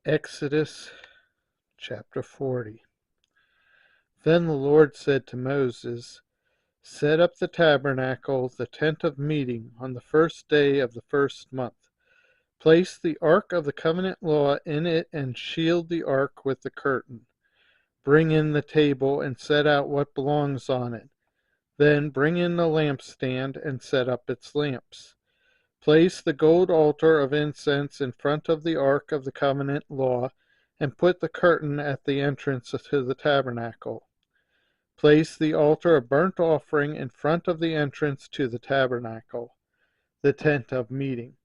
Exodus chapter 40. Then the Lord said to Moses, Set up the tabernacle, the tent of meeting, on the first day of the first month. Place the ark of the covenant law in it and shield the ark with the curtain. Bring in the table and set out what belongs on it. Then bring in the lampstand and set up its lamps. Place the gold altar of incense in front of the ark of the covenant law, and put the curtain at the entrance to the tabernacle. Place the altar of burnt offering in front of the entrance to the tabernacle, the tent of meeting.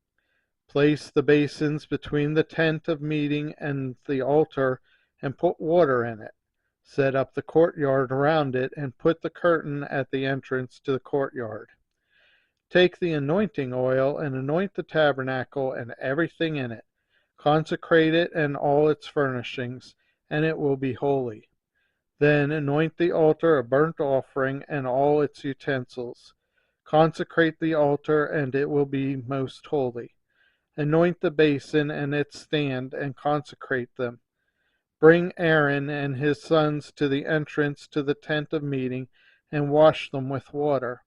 Place the basins between the tent of meeting and the altar, and put water in it. Set up the courtyard around it, and put the curtain at the entrance to the courtyard. Take the anointing oil and anoint the tabernacle and everything in it. Consecrate it and all its furnishings, and it will be holy. Then anoint the altar of burnt offering and all its utensils. Consecrate the altar, and it will be most holy. Anoint the basin and its stand, and consecrate them. Bring Aaron and his sons to the entrance to the tent of meeting, and wash them with water.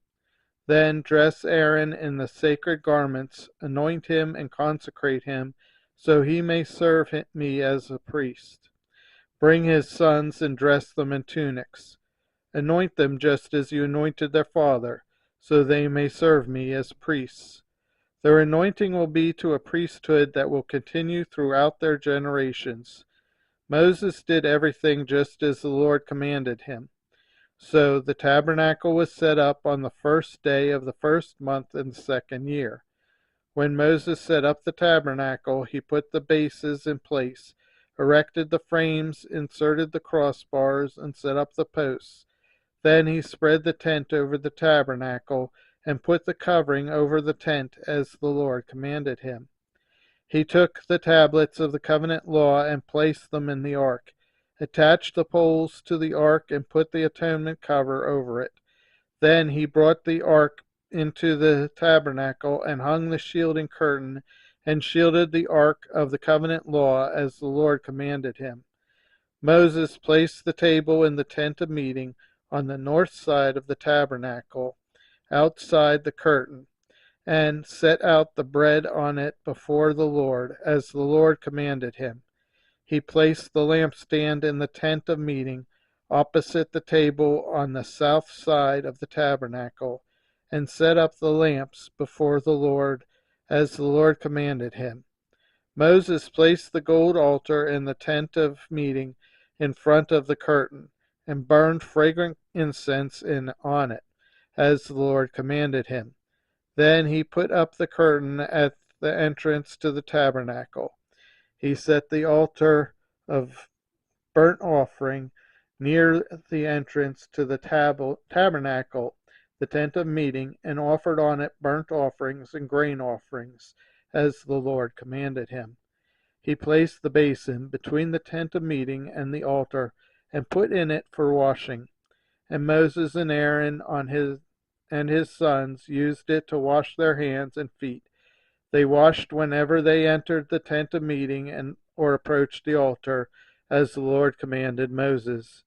Then dress Aaron in the sacred garments, anoint him and consecrate him, so he may serve me as a priest. Bring his sons and dress them in tunics. Anoint them just as you anointed their father, so they may serve me as priests. Their anointing will be to a priesthood that will continue throughout their generations. Moses did everything just as the Lord commanded him. So the tabernacle was set up on the first day of the first month in the second year. When Moses set up the tabernacle, he put the bases in place, erected the frames, inserted the crossbars, and set up the posts. Then he spread the tent over the tabernacle and put the covering over the tent as the Lord commanded him. He took the tablets of the covenant law and placed them in the ark, attached the poles to the ark, and put the atonement cover over it. Then he brought the ark into the tabernacle and hung the shielding curtain and shielded the ark of the covenant law as the Lord commanded him. Moses placed the table in the tent of meeting on the north side of the tabernacle, outside the curtain, and set out the bread on it before the Lord, as the Lord commanded him. He placed the lampstand in the tent of meeting, opposite the table on the south side of the tabernacle, and set up the lamps before the Lord, as the Lord commanded him. Moses placed the gold altar in the tent of meeting in front of the curtain, and burned fragrant incense on it, as the Lord commanded him. Then he put up the curtain at the entrance to the tabernacle. He set the altar of burnt offering near the entrance to the tabernacle, the tent of meeting, and offered on it burnt offerings and grain offerings, as the Lord commanded him. He placed the basin between the tent of meeting and the altar, and put in it for washing. And Moses and Aaron and his sons used it to wash their hands and feet. They washed whenever they entered the tent of meeting or approached the altar, as the Lord commanded Moses.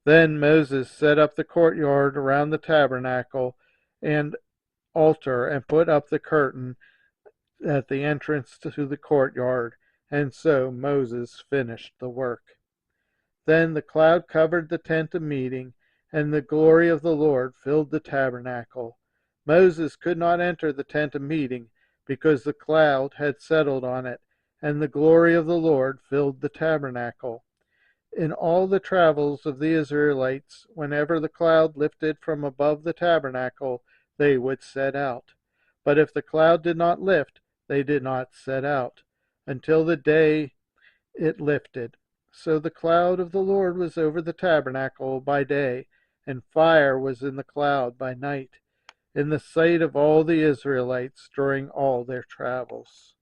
Then Moses set up the courtyard around the tabernacle and altar, and put up the curtain at the entrance to the courtyard, and so Moses finished the work. Then the cloud covered the tent of meeting, and the glory of the Lord filled the tabernacle. Moses could not enter the tent of meeting, because the cloud had settled on it, and the glory of the Lord filled the tabernacle. In all the travels of the Israelites, whenever the cloud lifted from above the tabernacle, they would set out. But if the cloud did not lift, they did not set out, until the day it lifted. So the cloud of the Lord was over the tabernacle by day, and fire was in the cloud by night, in the sight of all the Israelites during all their travels.